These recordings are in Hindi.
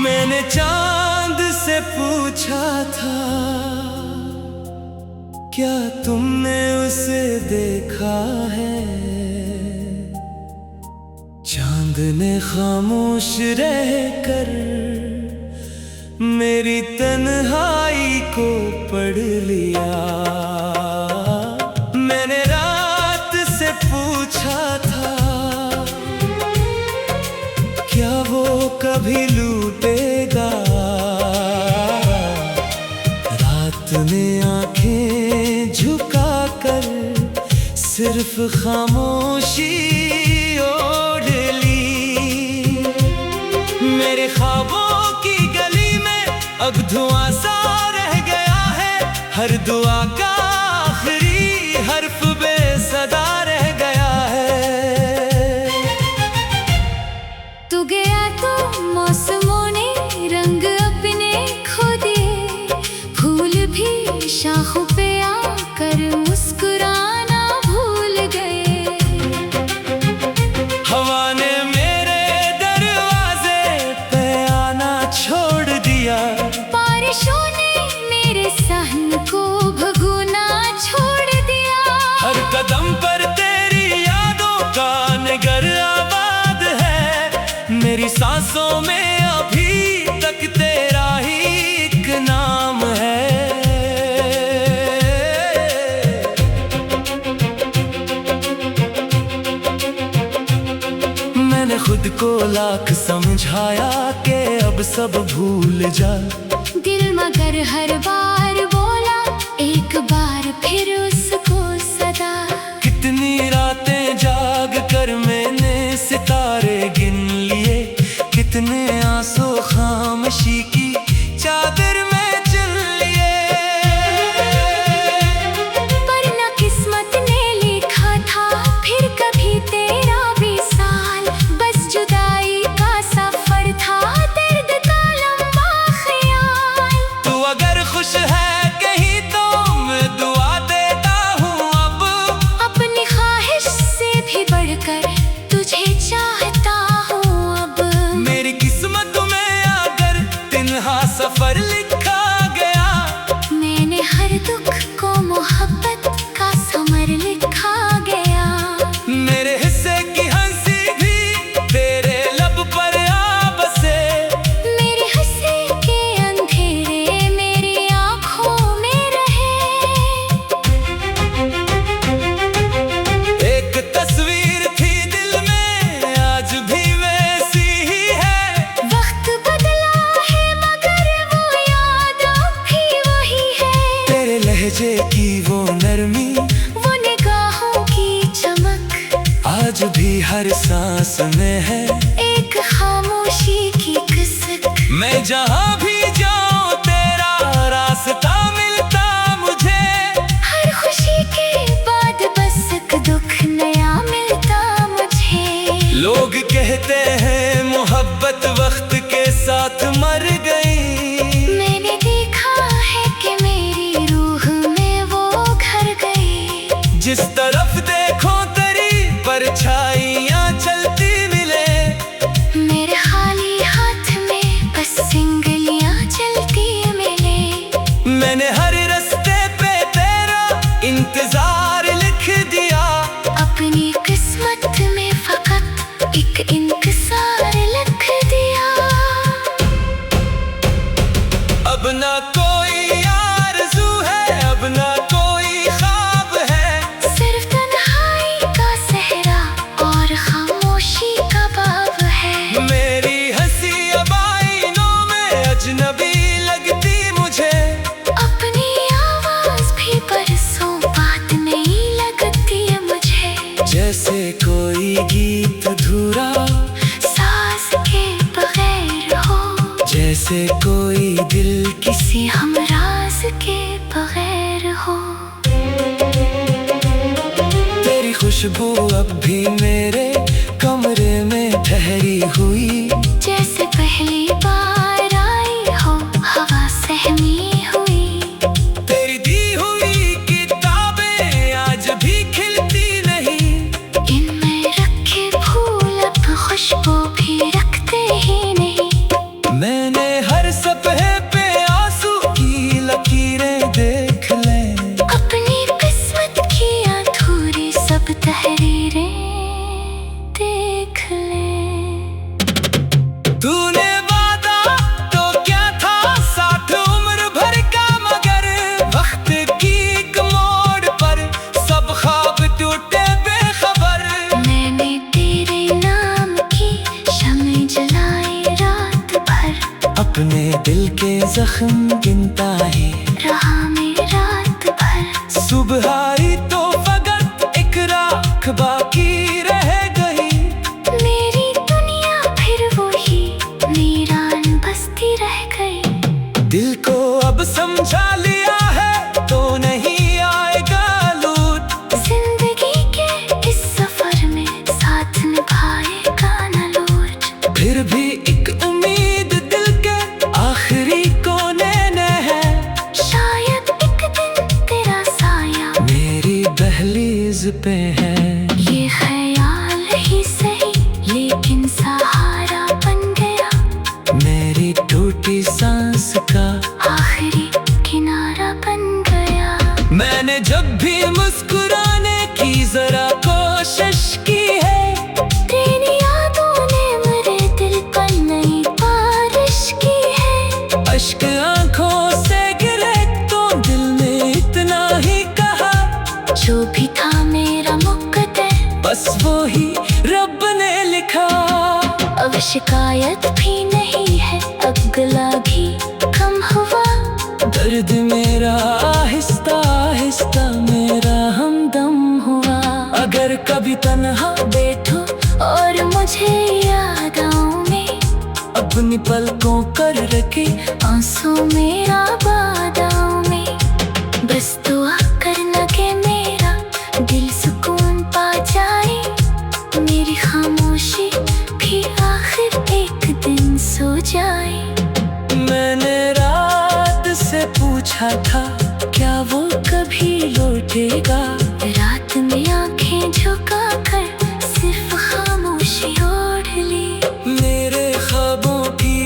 मैंने चांद से पूछा था, क्या तुमने उसे देखा है? चांद ने खामोश रहकर मेरी तन्हाई को पढ़ लिया। मैंने रात से पूछा था, क्या वो कभी लूटेगा? रात ने आंखें झुकाकर सिर्फ खामोशी ओढ़ ली। मेरे ख्वाबों की गली में अब धुआं सा रह गया है, हर दुआ का आखिरी हर्फ बेसदा रह गया है। तू गया तो मौसमों ने रंग अपने खो दिए, फूल भी शाखों पे आकर मुस्कुराना भूल गए। हवा ने मेरे दरवाजे पे आना छोड़ दिया, बारिशों ने मेरे सहन को भगोना छोड़ दिया। हर कदम पर तेरी यादों का नगर आबाद है, मेरी सांसों में अभी तक तेरा ही एक नाम है। मैंने खुद को लाख समझाया कि अब सब भूल जा, दिल मगर हर बार बोला एक बार फिर उसको सदा। कितनी रातें जाग कर मैंने सितारे गिन लिए, कितने आंसू खामोशी की चादर में चुन लिए। पर न किस्मत ने लिखा था फिर कभी तेरा विसाल, बस जुदाई का सफर था दर्द का लंबा ख्याल। तू अगर खुश है कहीं तो मैं दुआ देता हूँ अब, अपनी ख्वाहिश से भी बढ़कर तुझे चाहता हूँ अब। मेरी किस्मत में अगर तिन्हा सफर लिखा गया, मैंने हर दुख को मोहब्बत का समर लिखा गया। मेरे हिस्से की हंसी भी तेरे लब पर आ बसे, मेरे हिस्से के अंधेरे मेरी आँखों में रहे। एक तस्वीर थी दिल में आज भी वैसी ही है। वक्त बदला है मगर वो याद अब भी वही है। तेरे लहजे की वो नरमी, वो निगाहों की चमक आज भी हर सांस में है। एक खामोशी की किस्मत, मैं जहाँ भी जाऊँ तेरा रास्ता मिलता मुझे। हर खुशी के बाद बस एक दुख नया मिलता मुझे। लोग कहते हैं मोहब्बत वक्त के साथ मर गई, मैंने देखा है कि मेरी रूह में वो घर गई। जिस तरफ देखो तेरी परछाइयाँ चलती मिले। मेरे खाली हाथ में बस सिंगलियाँ चलती मिले। मैंने हर रास्ते पे तेरा इंतजार लिख दिया, अपनी किस्मत में फकत एक इंतजार लिख दिया। अब ना कोई आरज़ू है, अब ना कोई ख्वाब है, सिर्फ तन्हाई का सहरा और खामोशी का बाब है। मेरी हंसी अब आईनों में अजनबी लगती मुझे। अपनी आवाज भी बरसों बात नहीं लगती मुझे। जैसे कोई गीत अधूरा साज के बगैर हो, जैसे कोई दिल किसी हमराज के बगैर हो। तेरी खुशबू अब भी मेरे कमरे में ठहरी हुई, जैसे पहली बार आई हो हवा सहमी हुई। तेरी दी हुई किताबें आज भी खिलती नहीं, इनमें रखे फूल अब खुशबू भी रखते ही नहीं। मैंने अपने दिल के जख्म गिनता ही रहा मैं रात भर। सुबह आई तो फकत एक राख बाकी रह गई। मेरी दुनिया फिर वही वीरान बस्ती रह गई। दिल को अब समझा लिया है तो नहीं आएगा लूट। जिंदगी के इस सफर में साथ निभाएगा न लूट। फिर भी एक उम्मीद दिल के आखिरी कोने में है। शायद एक दिन तेरा साया मेरी दहलीज पे है। ये ख्याल ही सही लेकिन सहारा बन गया। मेरी टूटी सांस का आखिरी किनारा बन गया। मैंने जब भी मुस्कुराने की जरा कोशिश की है। तेरी यादों ने मेरे दिल पर नई बारिश की है। अश्क आंखों से गिरे तो दिल ने इतना ही कहा। जो भी था मेरा मुकद्दर बस वो ही रब ने लिखा। अब शिकायत भी नहीं है, अब गला भी कम हुआ। दर्द मेरा आहिस्ता आहिस्ता मेरा हमदम हुआ। अगर कभी तन्हा बैठो और मुझे याद आऊं मैं, अपनी पलकों कर रखे आंसू मेरा बादाओं में। बस दुआ करना के मेरा दिल सुकून पा जाए। मेरी खामोशी भी आखिर एक दिन सो जाए। मैंने रात से पूछा था क्या वो कभी लौटेगा। रात में आंखें झुका कर सिर्फ खामोशी ओढ़ ली। मेरे ख्वाबों की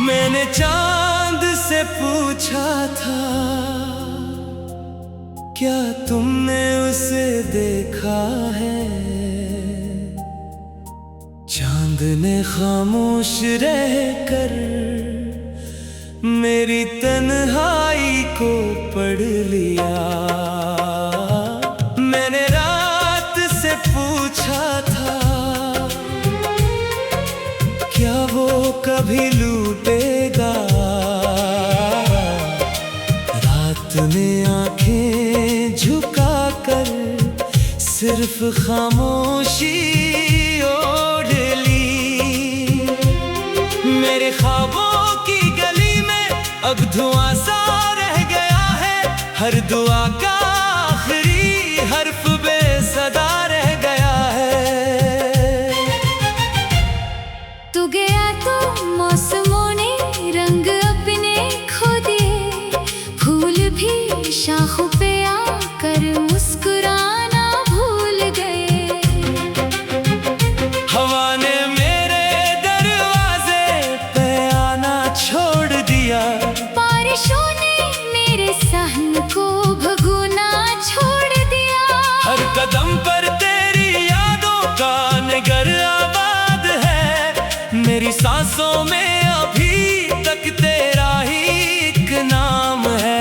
मैंने चांद से पूछा था क्या तुमने उसे देखा है। चांद ने खामोश रहकर मेरी तन्हाई को पढ़ लिया। मैंने रात से पूछा था क्या वो कभी लूटेगा। रात ने आंखें झुका कर सिर्फ खामोशी ओढ़ ली। मेरे ख्वाबों की गली में अब धुआं सा रह गया है। हर दुआ का आखिरी हर्फ बेसदा रह गया है। तू गया तो मौसमों ने रंग अपने खो दिए। फूल भी शाखों पे आकर मुस्कुराना भूल गए। हवा ने मेरे दरवाजे पे आना छोड़ दिया। बारिशों ने मेरे सहन को भगोना छोड़ दिया। हर कदम पर तेरी यादों का नगर आबाद है। मेरी सांसों में अभी तक तेरा ही एक नाम है।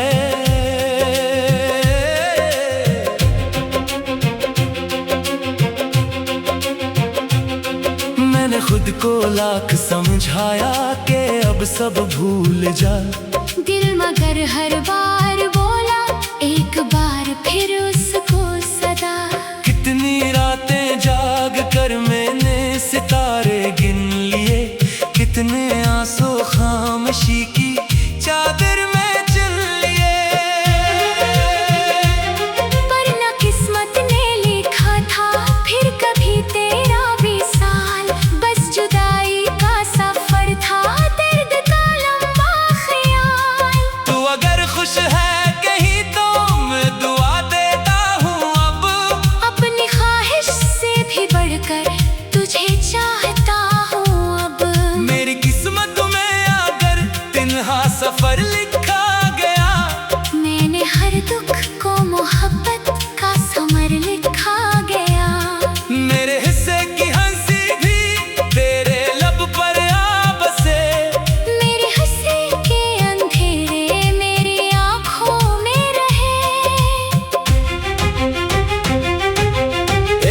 मैंने खुद को लाख समझाया कि अब सब भूल जा। दिल मगर हर बार बोला एक बार फिर उसको सदा। कितनी रातें जाग कर मैंने सितारे गिन लिए। कितने आंसू खामोशी की चादर में चुन लिए। पर न किस्मत ने लिखा था फिर कभी तेरा विसाल। बस जुदाई का सफर था दर्द का लंबा ख्याल। तू अगर खुश है कहीं तो मैं दुआ देता हूँ अब। अपनी ख्वाहिश से भी बढ़कर तुझे चाहता हूँ अब। मेरी किस्मत में अगर दिन सफर लिखा गया। मैंने हर दुख को मोहब्बत का समर लिखा गया। मेरे हिस्से की हंसी भी तेरे लब पर आ बसे। मेरे हिस्से के अंधेरे मेरी आँखों में रहे।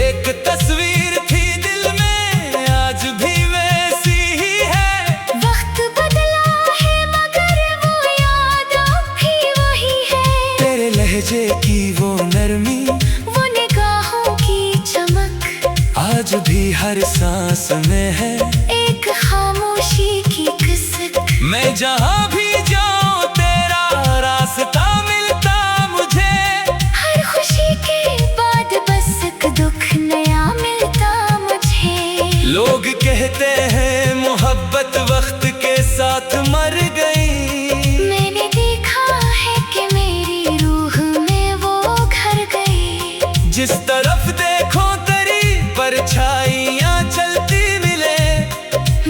एक तस्वीर थी दिल में आज भी वैसी ही है। वक्त बदला है मगर वो याद अब भी वही है। तेरे लहजे की वो नरमी, वो निगाहों की चमक आज भी हर सांस में है। एक खामोशी की किस्मत। मैं जहाँ भी जाऊँ तेरा रास्ता मिलता मुझे। हर खुशी के बाद बस एक दुख नया मिलता मुझे। लोग कहते हैं मोहब्बत वक्त के साथ मर गई। मैंने देखा है कि मेरी रूह में वो घर गई। जिस तरफ देखो तेरी परछाइयाँ चलती मिले।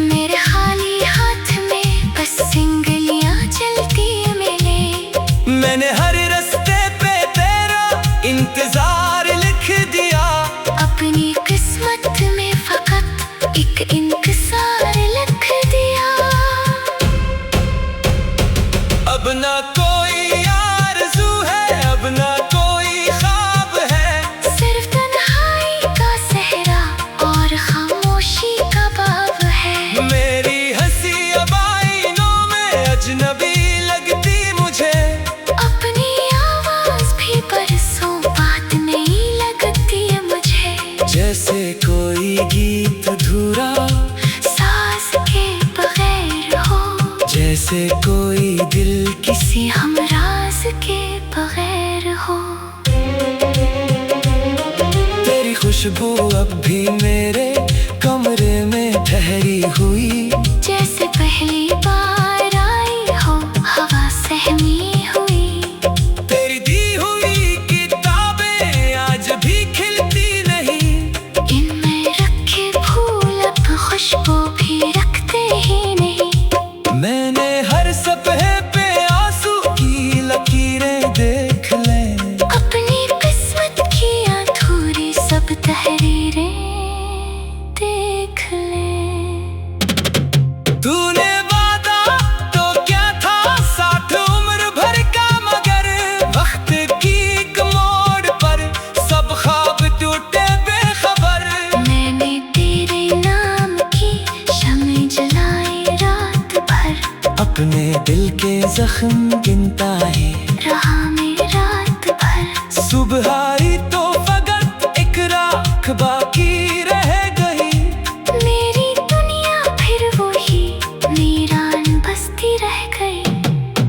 मेरे खाली हाथ में बस सिंगलियाँ चलती मिले। मैंने हर रास्ते पे तेरा इंतजार लिख दिया। अपनी किस्मत में फकत एक इंतजार लिख दिया। अब ना कोई आरज़ू है, अब ना कोई ख्वाब है। सिर्फ तन्हाई का सहरा और खामोशी का बाब है। मेरी हंसी अब आईनों में अजनबी लगती मुझे। अपनी आवाज भी बरसों बात नहीं लगती मुझे। जैसे कोई गीत अधूरा सास के बगैर हो। जैसे कोई दिल किसी हमराज के बगैर हो। तेरी खुशबू अब भी मेरे कमरे में ठहरी हुई। जैसे पहली बार आई हो हवा सहमी हुई। तेरी दी हुई किताबें आज भी खिलती नहीं। इनमें रखे फूल अब खुशबू भी रखते ही नहीं। मैंने हर सपने पे आंसू की लकीरें देख लें। अपनी किस्मत की अधूरी सब तहरीरें देख ले। तूने वादा तो क्या था साथ उम्र भर का, मगर वक्त की एक मोड़ पर सब ख्वाब टूटे बेखबर। मैंने तेरे नाम की शम्में जलाई रात भर। अपने दिल के जख्म गिनता ही रहा मैं रात भर। सुबह आई तो फकत एक राख बाकी रह गई। मेरी दुनिया फिर वही वीरान बस्ती रह गई।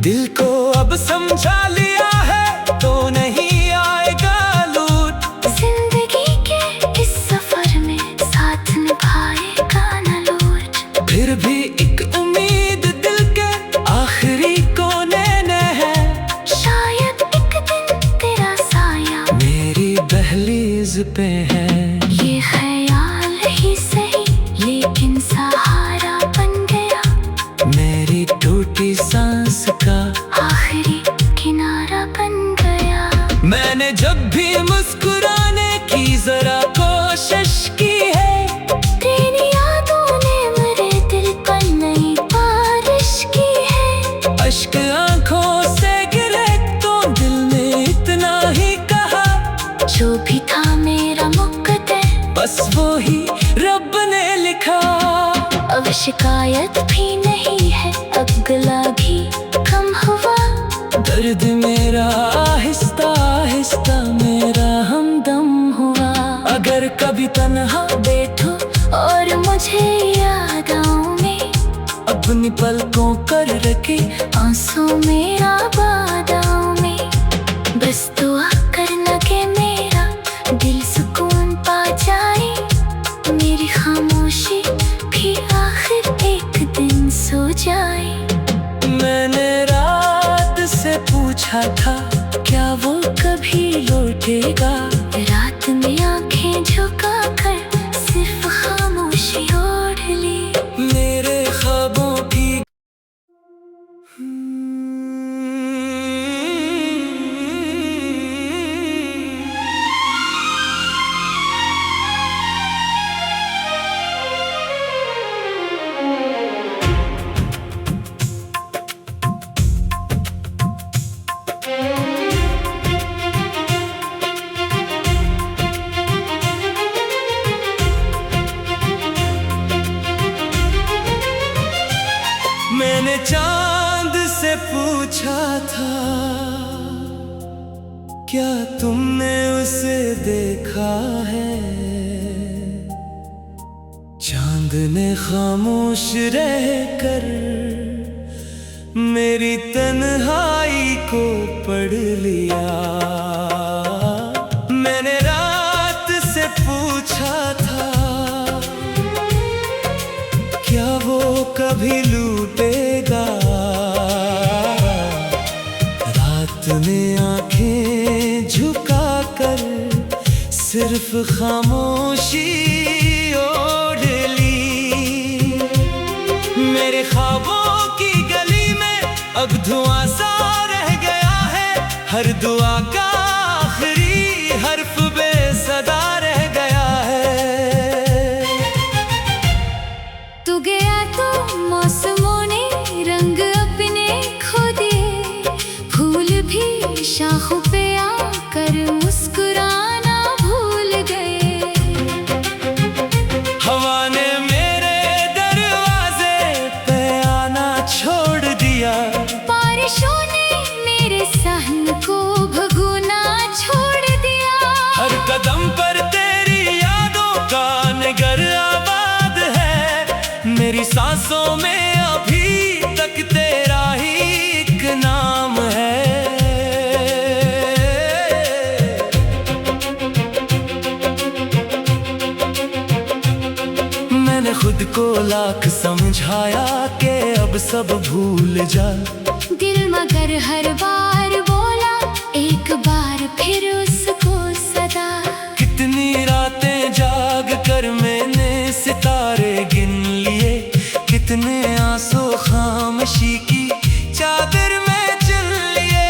दिल को अब समझा लिया है तो नहीं आएगा लूट। जिंदगी के इस सफर में साथ निभाएगा न लौट। फिर भी एक उम्मीद दिल के आखिरी कोने में है। शायद एक दिन तेरा साया मेरी दहलीज पे है। ये ख्याल ही सही लेकिन सहारा बन गया। मेरी टूटी सांस का आखिरी किनारा बन गया। मैंने जब भी मुस्कुराने की जरा कोशिश की है। तेरी यादों ने मेरे दिल पर नई बारिश की है। अश्क आंखों से गिरे तो दिल ने इतना ही कहा। जो भी था मेरा मुकद्दर बस वो ही रब ने लिखा। अब शिकायत भी नहीं है अब गला भी कम हुआ। दर्द मेरा आहिस्ता आहिस्ता मेरा हमदम हुआ। अगर कभी तन्हा बैठो और मुझे याद आऊं मैं। अपनी पलकों कर रखे आंसू में आबाद आऊं मैं। बस दुआ करना के मेरा दिल सुकून पा जाए। मेरी खामोशी भी आखिर एक दिन सो जाए। मैंने रात से पूछा था क्या वो कभी लौटेगा। रात में आंखें झुका कर सिर्फ खामोशी ओढ़ ली। मेरे ख्वाबों की पूछा था, क्या तुमने उसे देखा है? चांद ने खामोश रहकर मेरी तन्हाई को पढ़ लिया। मैंने रात से पूछा था, क्या वो कभी लूटेगा? रात में आंखें झुकाकर सिर्फ खामोशी ओढ़ ली। मेरे ख्वाबों की गली में अब धुआं सा रह गया है, हर दुआ का आखिरी हर्फ बेसदा रह गया है। तू गया तो मौसमों ने रंग अपने खो दिए, फूल भी शाखों पे आकर मुस्कुराना भूल गए। हवा ने मेरे दरवाजे पे आना छोड़ दिया, बारिशों ने मेरे सहन को भगोना छोड़ दिया। हर कदम पर तेरी यादों का नगर आबाद है, मेरी सांसों में अभी तक तेरा ही एक नाम है। मैंने खुद को लाख समझाया कि अब सब भूल जा, दिल मगर हर बार बोला एक बार फिर उसको सदा। कितनी रातें जाग कर मैंने सितारे गिन लिए, कितने आंसू खामोशी की चादर में चल लिए।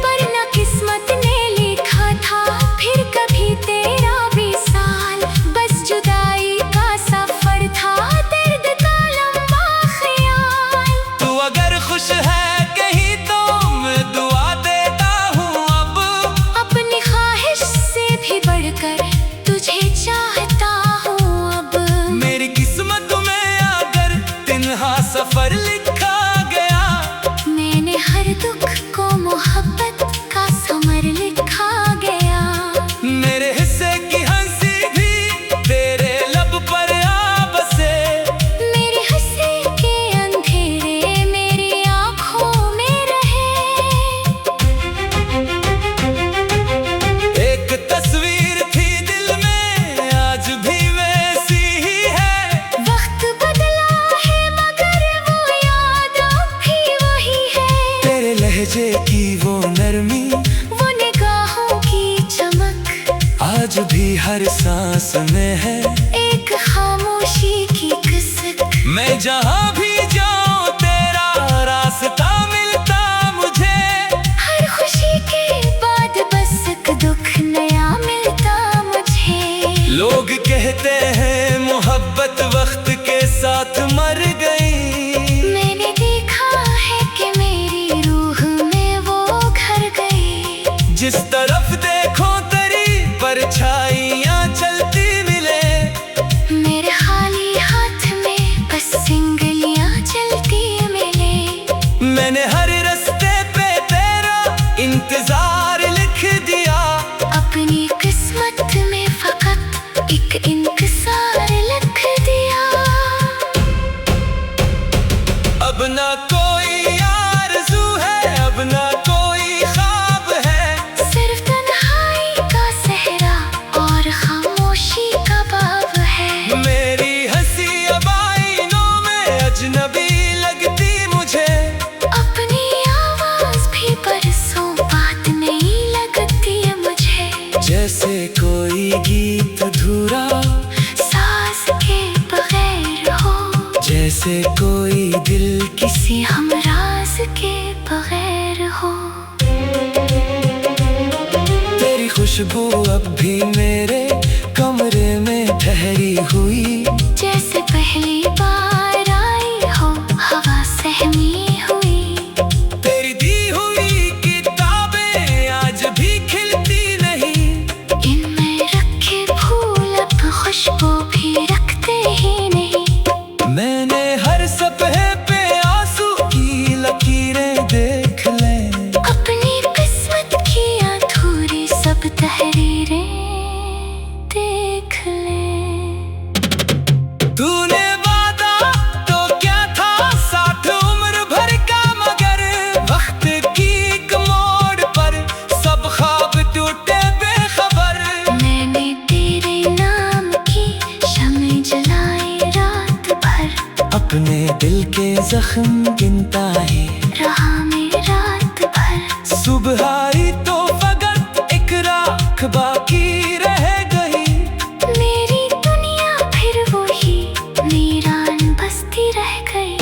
पर ना किस्मत ने लिखा था फिर कभी तेरा विसाल, बस जुदाई का सफर था दर्द का लंबा ख्याल। तू अगर खुश है कहीं तो मैं दुआ देता हूँ अब, अपनी ख्वाहिश से भी बढ़कर तुझे चाहता हूँ अब। मेरी किस्मत में अगर तिन्हा सफर लिखा गया, मैंने हर दुख को मोहब्बत का समर लिखा गया। मेरे हिस्से की हंसी भी तेरे लब पर आ बसे, मेरे हंसी के अंधेरे मेरी आँखों में रहे। एक तस्वीर थी दिल में आज भी वैसी ही है। वक्त बदला है मगर वो याद अब भी वही है। तेरे लहजे की वो नरमी, वो निगाहों की चमक आज भी हर सांस में है। एक खामोशी की कसक, मैं जहाँ भी जाऊँ तेरा रास्ता मिलता मुझे। हर खुशी के बाद बस एक दुख नया मिलता मुझे। लोग कहते हैं मोहब्बत वक्त के साथ मर गई, मैंने देखा है कि मेरी रूह में वो घर गई। जिस तरफ देखो तेरी परछाइयाँ चलती मिले। मेरे खाली हाथ में बस सिंगलियाँ चलती मिले। मैंने हर रास्ते पे तेरा इंतजार लिख दिया, अपनी किस्मत में फकत एक इंतजार लिख दिया। अब ना कोई आरज़ू है, अब ना कोई ख्वाब है, सिर्फ तन्हाई का सहरा और खामोशी का बाब है। मेरी हंसी अब आईनों में अजनबी लगती मुझे। अपनी आवाज भी परसों बात नहीं लगती मुझे। जैसे कोई गीत अधूरा सास के बगैर हो, जैसे कोई दिल किसी हमराज के बगैर हो। तेरी खुशबू अब भी मेरे कमरे में ठहरी हुई, जैसे पहली बार आई हो हवा सहमी हुई। तेरी दी हुई किताबें आज भी खिलती नहीं, इनमें रखे फूल अब खुशबू भी रखते ही नहीं। मैंने हर सपने पे जख्म गिनता है रहा मैं रात भर। सुबह आई तो फकत एक राख बाकी रह गई। मेरी दुनिया फिर वही वीरान बस्ती रह गई।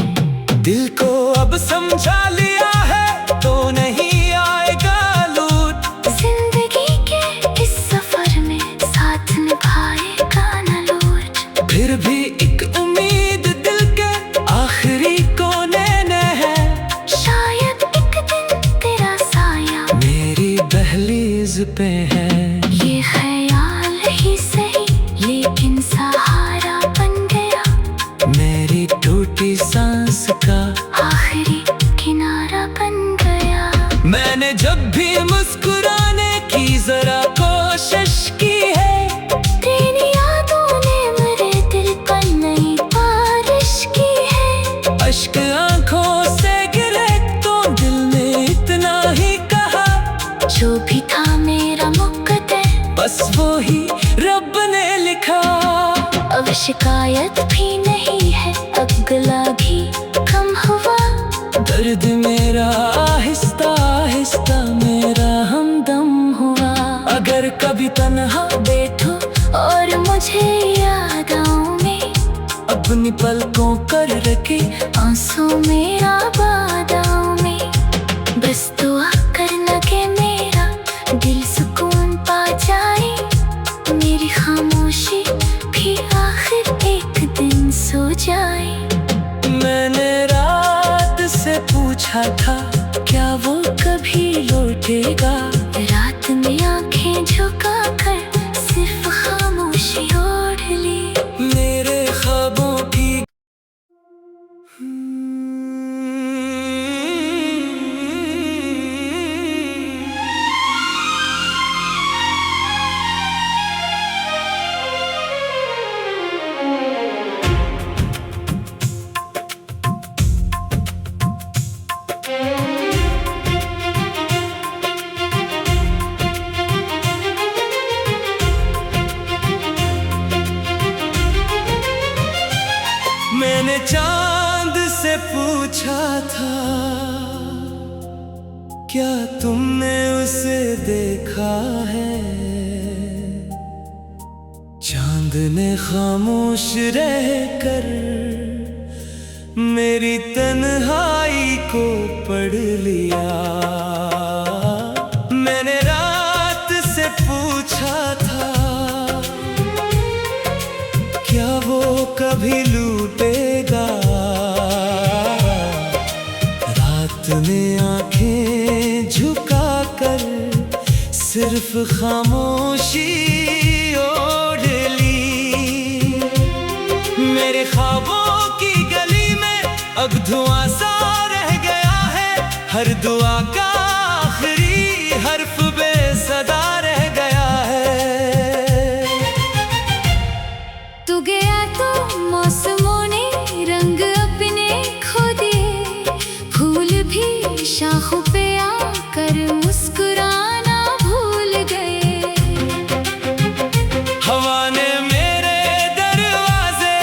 दिल को अब समझा लिया है तो नहीं आएगा लूट। जिंदगी के इस सफर में साथ निभाएगा न लौट। फिर भी एक उम्मीद दिल के आखिरी कोने में है। शायद एक दिन तेरा साया मेरी दहलीज पे है। ये ख्याल ही सही लेकिन सहारा बन गया। मेरी टूटी सांस का आखिरी किनारा बन गया। मैंने जब भी मुस्कुराने की जरा कोशिश की है। तेरी यादों ने मेरे दिल पर नई बारिश की है। अश्क आंखों से गिरे तो दिल ने इतना ही कहा। जो भी था मेरा मुकद्दर बस वो ही रब ने लिखा। अब शिकायत भी नहीं है, अब गला भी कम हुआ। दर्द मेरा आहिस्ता आहिस्ता मेरा हमदम हुआ। अगर कभी तन्हा बैठो और मुझे याद आऊं मैं, अपनी पलकों कर रखे आंसू मेरा बाद आऊं मैं। बस दुआ करना के मेरा दिल सुकून पा जाए। मेरी खामोशी भी आखिर एक दिन सो जाए। मैंने रात से पूछा था क्या वो कभी लौटेगा। रात में आंखें झुका कर सिर्फ खामोशी ओढ़ ली। मेरे ख्वाबों की मैंने चांद से पूछा था क्या तुमने उसे देखा है। चांद ने खामोश रहकर मेरी तन्हाई को पढ़ लिया। मैंने रात से पूछा था क्या वो कभी लूटेगा। रात में आंखें झुका कर सिर्फ खामोशी ओढ़ ली। मेरे ख्वाबों की गली में अब धुआं सा रह गया है। हर दुआ का आखिरी हर्फ बेसदा रह गया है। तू गया तो मौसमों ने रंग अपने खो दिए। फूल भी शाखों पे आकर मुस्कुराना भूल गए। हवा ने मेरे दरवाजे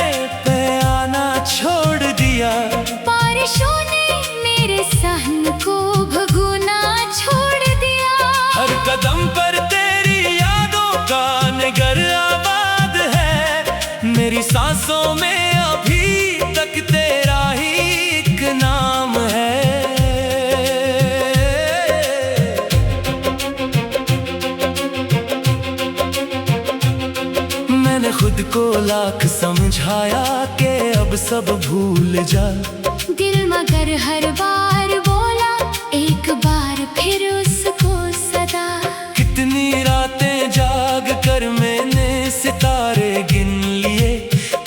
पे आना छोड़ दिया। बारिशों ने मेरे सहन को भगोना छोड़ दिया। हर कदम पर तेरी यादों का नगर आबाद है। मेरी सांसों में अभी तक तेरा ही एक नाम है। मैंने खुद को लाख समझाया कि अब सब भूल जा। दिल मगर हर बार बोला एक बार फिर उसको सदा। कितनी रातें जाग कर मैंने सितारे गिन लिए।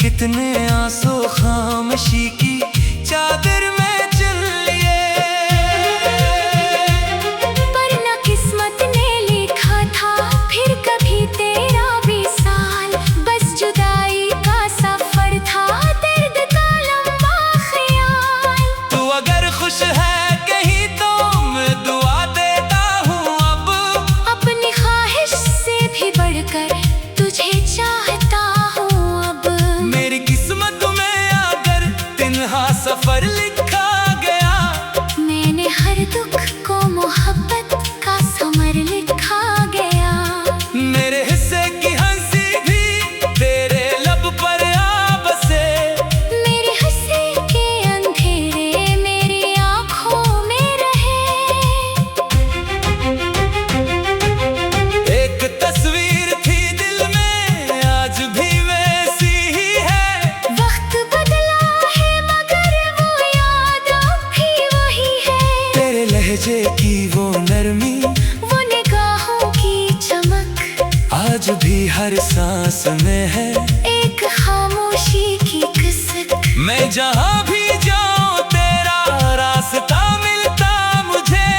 कितने आंसू खामोशी की चादर में चुन लिए। पर न किस्मत ने लिखा था फिर कभी तेरा विसाल। बस जुदाई का सफर था दर्द का लंबा ख्याल। तू अगर खुश है कहीं तो मैं दुआ देता हूँ। अब अपनी ख्वाहिश से भी बढ़कर तुझे चाहता हूँ अब। मेरी किस्मत में अगर दिन लहजे की वो नरमी, वो निगाहों की चमक, आज भी हर सांस में है एक खामोशी की कसक। मैं जहाँ भी जाऊँ तेरा रास्ता मिलता मुझे,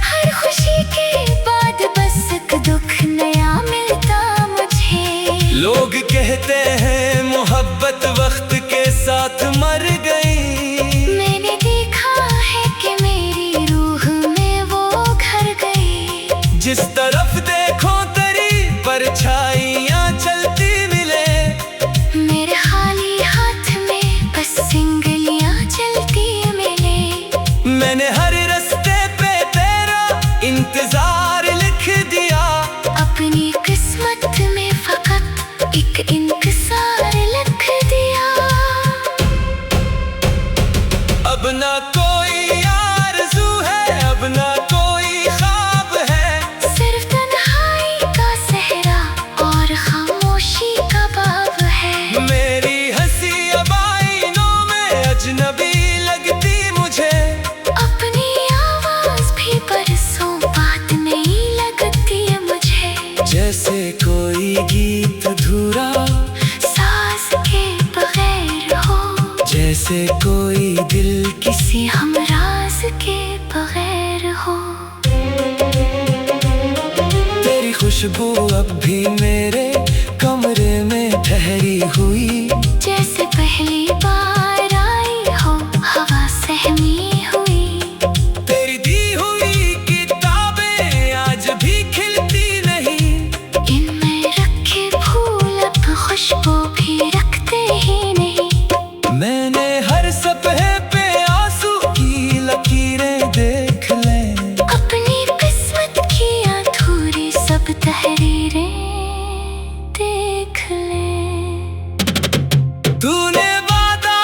हर खुशी के बाद बस एक दुख नया मिलता मुझे। लोग कहते हैं मोहब्बत वक्त के साथ मर गई, मैंने देखा है कि मेरी रूह में वो घर गई। जिस तरफ देखो तेरी परछाइयाँ चलती मिले, मेरे खाली हाथ में बस सिंगलियाँ चलती मिले। मैंने हर रास्ते पे तेरा इंतजार लिख दिया, अपनी किस्मत में फकत एक इंतजार लिख दिया। अब ना कोई आरज़ू है, अब ना कोई ख्वाब है, सिर्फ तन्हाई का सहरा और खामोशी का बाब है। मेरी हंसी अब आईनों में अजनबी लगती मुझे, अपनी आवाज भी बरसों बात नहीं लगती मुझे। जैसे कोई गीत अधूरा साज के बगैर हो, जैसे कोई दिल किसी हमराज के बगैर हो। तेरी खुशबू अब भी मेरे कमरे में ठहरी हुई, जैसे पहली बार आई हो हवा सहमी हुई। तेरी दी हुई किताबें आज भी खिलती नहीं, इनमें रखे फूल अब खुशबू भी रखते ही नहीं। मैंने हर सपने पे आंसू की लकीरें देख लें, अपनी किस्मत की अधूरी सब तहरीरें देख ले। तूने वादा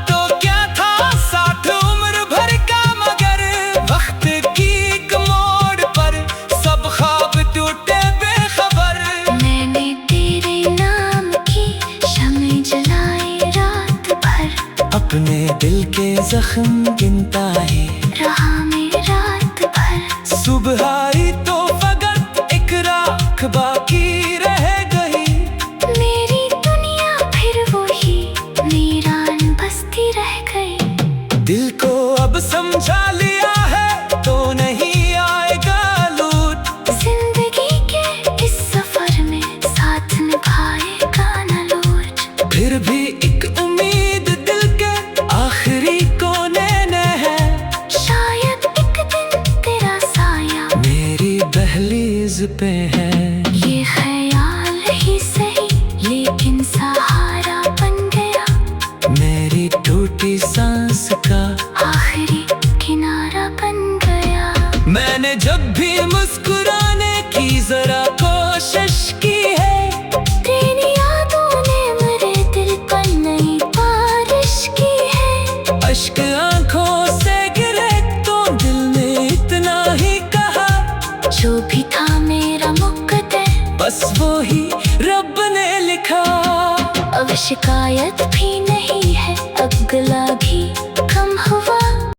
तो क्या था साथ उम्र भर का, मगर वक्त की एक मोड़ पर सब ख्वाब टूटे बेखबर। मैंने तेरे नाम की शम्में जलाई रात भर, अपने दिल के जख्म गिनता ही रहा मैं रात भर। सुबह आई तो फकत एक राख बाकी रह गई, मेरी दुनिया फिर वही वीरान बस्ती रह गई। दिल को अब समझा लिया है तो नहीं आएगा लूट, जिंदगी के इस सफर में साथ निभाएगा न लूट। फिर भी एक उम्मीद दिल के आखिरी कोने में है, शायद एक दिन तेरा साया मेरी दहलीज पे है। ये ख्याल ही सही लेकिन सहारा बन गया, मेरी टूटी सांस का आखिरी किनारा बन गया। मैंने जब भी मुस्कुराने की जरा कोशिश की है, तेरी यादों ने मेरे दिल पर नई बारिश की है। अश्क आंखों से गिरे तो दिल ने इतना ही कहा, जो भी था मेरा मुकद्दर बस वो ही रब ने लिखा। अब शिकायत भी नहीं है, अब गला